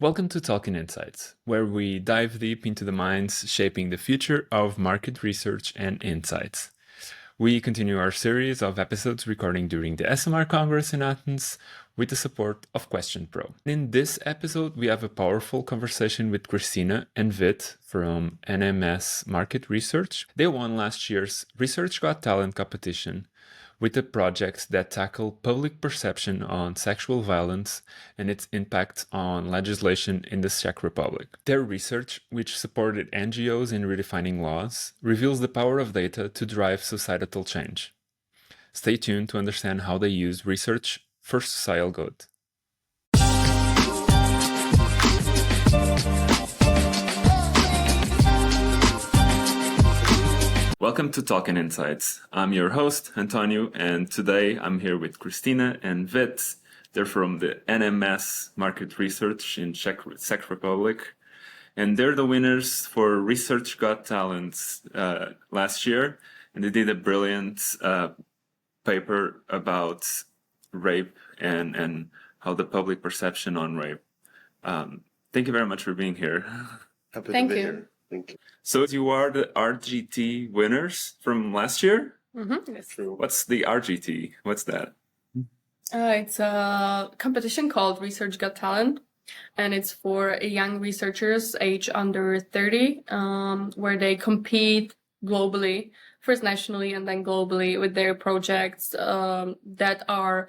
Welcome to Talking Insights, where we dive deep into the minds shaping the future of market research and insights. We continue our series of episodes recording during the Esomar Congress in Athens with the support of Question Pro. In this episode, we have a powerful conversation with Kristyna and Vit from NMS Market Research. They won last year's Research Got Talent competition with a project that tackled public perception on sexual violence and its impact on legislation in the Czech Republic. Their research, which supported NGOs in redefining laws, reveals the power of data to drive societal change. Stay tuned to understand how they use research for societal good. Welcome to Talking Insights. I'm your host, Antonio, and today I'm here with Kristyna and Vit. They're from the NMS Market Research in Czech Republic, and they're the winners for Research Got Talent last year, and they did a brilliant paper about rape and how the public perception on rape. Thank you very much for being here. Happy Thank to be you. here. Thank you. So you are the RGT winners from last year? Mm-hmm. That's true. What's the RGT? What's that? It's a competition called Research Got Talent, and it's for young researchers age under 30, where they compete globally, first nationally and then globally, with their projects that are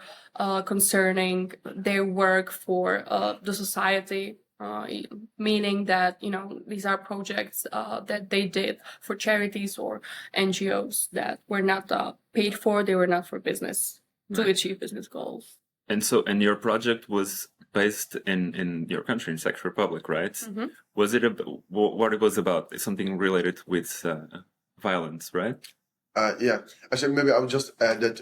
concerning their work for the society. Meaning that, these are projects that they did for charities or NGOs that were not paid for, they were not for business, to achieve business goals. And your project was based in your country, in Czech Republic, right? Mm-hmm. Was it what it was about? Something related with violence, right? Yeah. Actually, maybe I'll just add that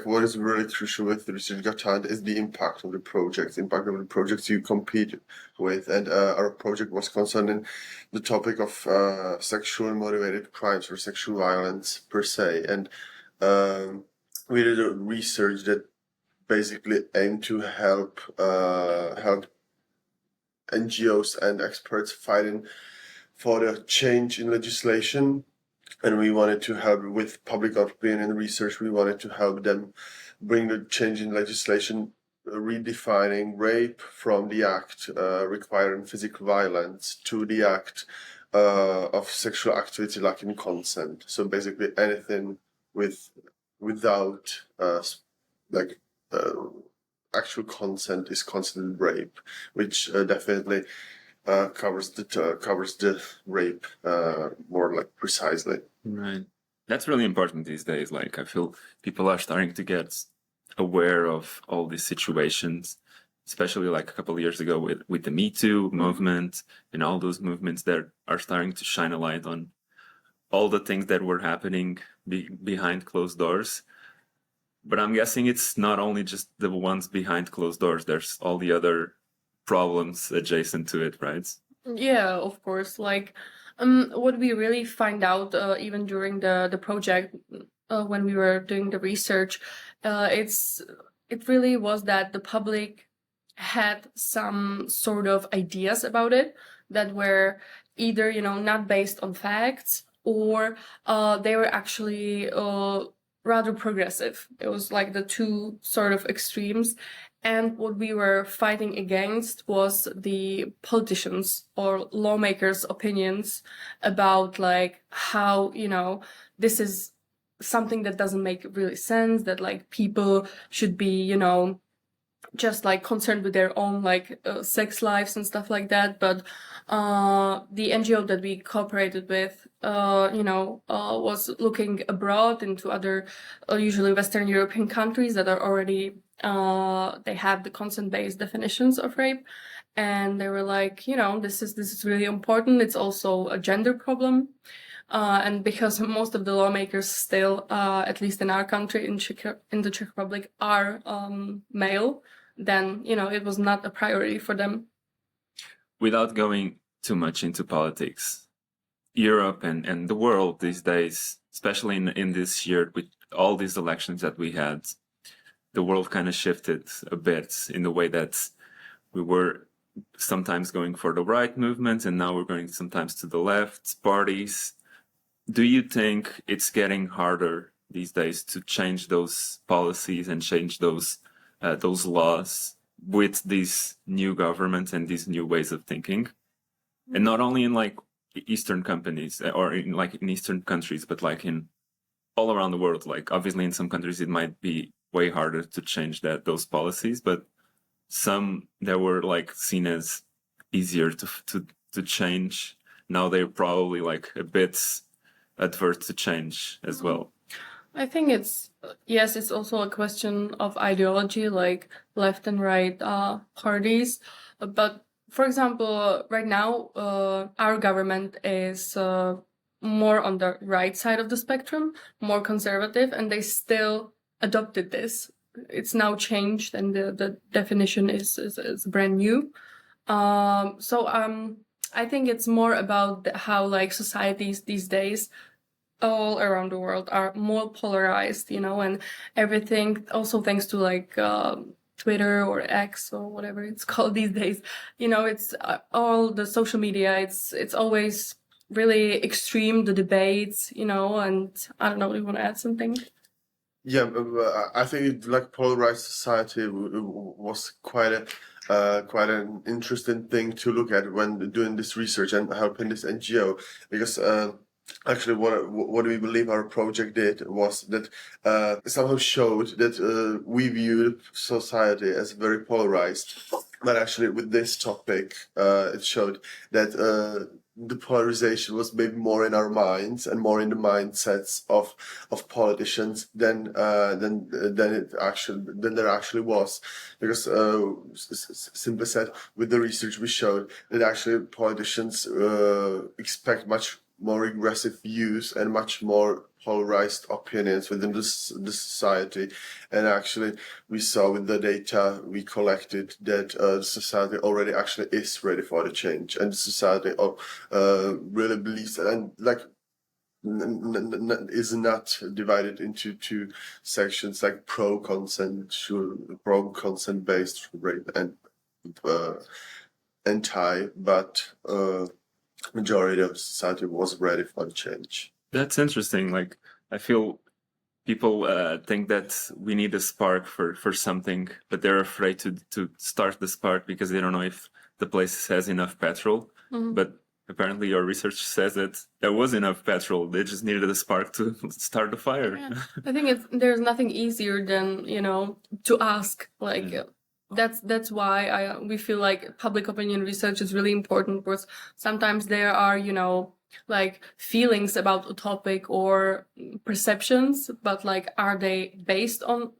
what is really crucial with the Research Got Talent is the impact of the projects you compete with. And our project was concerning the topic of sexually motivated crimes or sexual violence per se. And we did a research that basically aimed to help NGOs and experts fighting for the change in legislation. And we wanted to help with public opinion research. We wanted to help them bring the change in legislation, redefining rape from the act requiring physical violence to the act of sexual activity lacking consent. So basically anything without actual consent is considered rape, which definitely covers the rape more precisely. Right. That's really important these days. I feel people are starting to get aware of all these situations, especially a couple of years ago with the Me Too movement and all those movements that are starting to shine a light on all the things that were happening behind closed doors. But I'm guessing it's not only just the ones behind closed doors. There's all the other problems adjacent to it, right? Yeah, of course. What we really find out even during the project when we were doing the research, it really was that the public had some sort of ideas about it that were either not based on facts or they were actually rather progressive. It was the two sort of extremes. And what we were fighting against was the politicians or lawmakers' opinions about how, this is something that doesn't make really sense, that people should be, just concerned with their own sex lives and stuff like that. But the NGO that we cooperated with, was looking abroad into other, usually Western European countries that are already they have the consent-based definitions of rape, and they were this is really important. It's also a gender problem, and because most of the lawmakers still, at least in our country, in the Czech Republic, are male, then it was not a priority for them. Without going too much into politics, Europe and the world these days, especially in this year with all these elections that we had, the world kind of shifted a bit in the way that we were sometimes going for the right movement, and now we're going sometimes to the left parties. Do you think it's getting harder these days to change those policies and change those laws with these new governments and these new ways of thinking? And not only in like Eastern companies or in Eastern countries, but like in all around the world. Like obviously in some countries it might be way harder to change those policies, but some that were like seen as easier to change, now they're probably like a bit adverse to change as well. I think it's also a question of ideology, like left and right parties. But for example, right now, our government is more on the right side of the spectrum, more conservative, and they still adopted this. It's now changed, and the definition is brand new. I think it's more about how like societies these days all around the world are more polarized, and everything, also thanks to like Twitter or X or whatever it's called these days. It's all the social media. It's always really extreme, the debates, and I don't know, you want to add something? Yeah, I think like polarized society was quite an interesting thing to look at when doing this research and helping this NGO, because actually what we believe our project did was that somehow showed that we viewed society as very polarized, but actually with this topic it showed that the polarization was maybe more in our minds and more in the mindsets of politicians than there actually was, because simply said, with the research we showed that actually politicians expect much more aggressive views and much more polarized opinions within the society. And actually we saw with the data we collected that society already actually is ready for the change, and society really believes and like is not divided into two sections like pro-consent based rape and anti, but majority of society was ready for the change. That's interesting. Like, I feel people think that we need a spark for something, but they're afraid to start the spark because they don't know if the place has enough petrol. Mm-hmm. But apparently your research says that there was enough petrol. They just needed a spark to start the fire. Yeah. I think there's nothing easier than, to ask, like... Yeah. That's why we feel like public opinion research is really important, because sometimes there are, like feelings about a topic or perceptions, but like, are they based on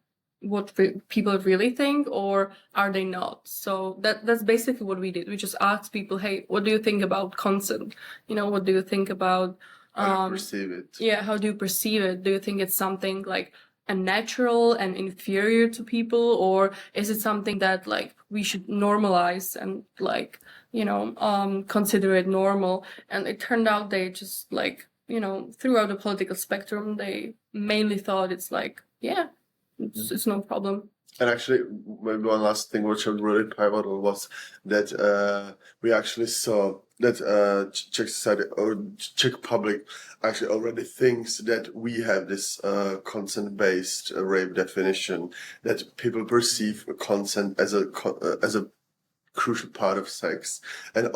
what people really think, or are they not? So that's basically what we did. We just asked people, hey, what do you think about consent? What do you think about how do you perceive it? Yeah, how do you perceive it? Do you think it's something like unnatural and inferior to people, or is it something that like we should normalize and like consider it normal? And it turned out they just like throughout the political spectrum they mainly thought it's like it's no problem. And actually, maybe one last thing which was really pivotal was that we actually saw that Czech society or Czech public actually already thinks that we have this consent-based rape definition, that people perceive consent as a crucial part of sex, and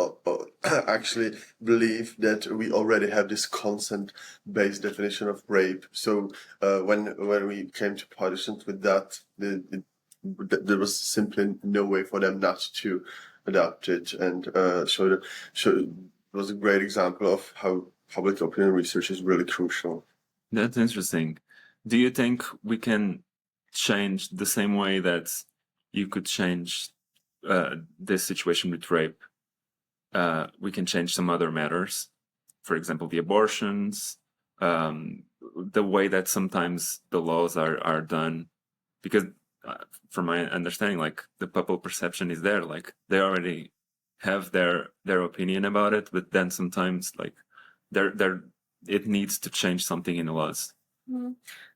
actually believe that we already have this consent-based definition of rape. So when we came to politicians with that, there was simply no way for them not to adopt it, and so it was a great example of how public opinion research is really crucial. That's interesting. Do you think we can change the same way that you could change this situation with rape? We can change some other matters, for example, the abortions, the way that sometimes the laws are done, because from my understanding, like the public perception is there, like they already have their opinion about it, but then sometimes like it needs to change something in the laws.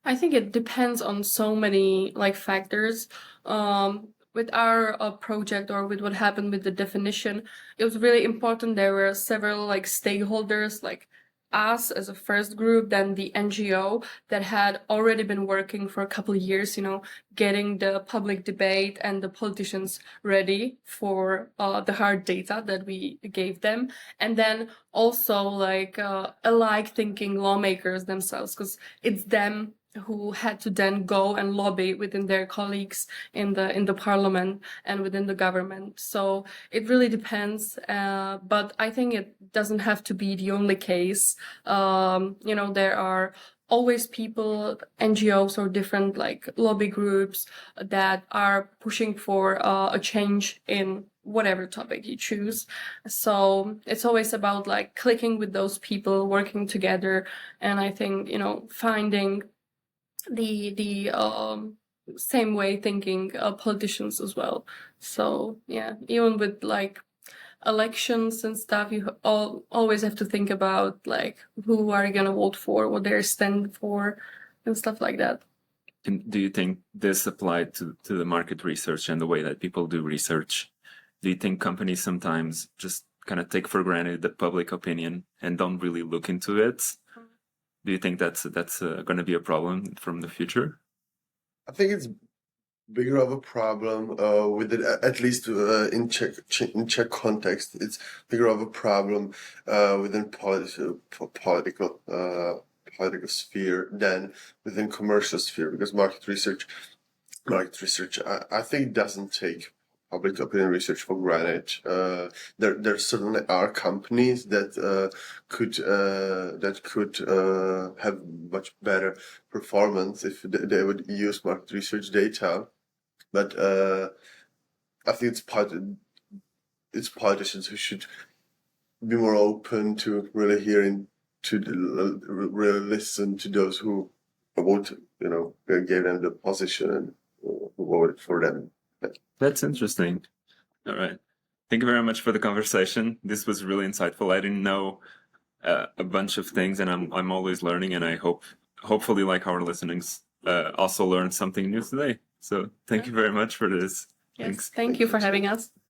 I think it depends on so many like factors. with our project, or with what happened with the definition, it was really important. There were several like stakeholders, like us as a first group, then the NGO that had already been working for a couple of years, getting the public debate and the politicians ready for the hard data that we gave them. And then also like alike thinking lawmakers themselves, because it's them who had to then go and lobby within their colleagues in the parliament and within the government. So it really depends, but I think it doesn't have to be the only case. There are always people, NGOs or different like lobby groups that are pushing for a change in whatever topic you choose. So it's always about like clicking with those people, working together, and I think finding the same way thinking politicians as well. So yeah, even with like elections and stuff, you always have to think about like who are you gonna vote for, what they're standing for, and stuff like that. And do you think this applied to the market research and the way that people do research? Do you think companies sometimes just kind of take for granted the public opinion and don't really look into it? Do you think that's going to be a problem from the future? I think it's bigger of a problem with it, at least in Czech context. It's bigger of a problem within political sphere than within commercial sphere, because market research, I think doesn't take public opinion research for granted. There certainly are companies that could have much better performance if they would use market research data, but I think it's politicians who should be more open to really hearing, to really listen to those who vote, gave them the position and who voted for them. That's interesting. All right. Thank you very much for the conversation. This was really insightful. I didn't know a bunch of things, and I'm always learning, and I hopefully like our listeners also learned something new today. So thank you very much for this. Yes, thank you for having us.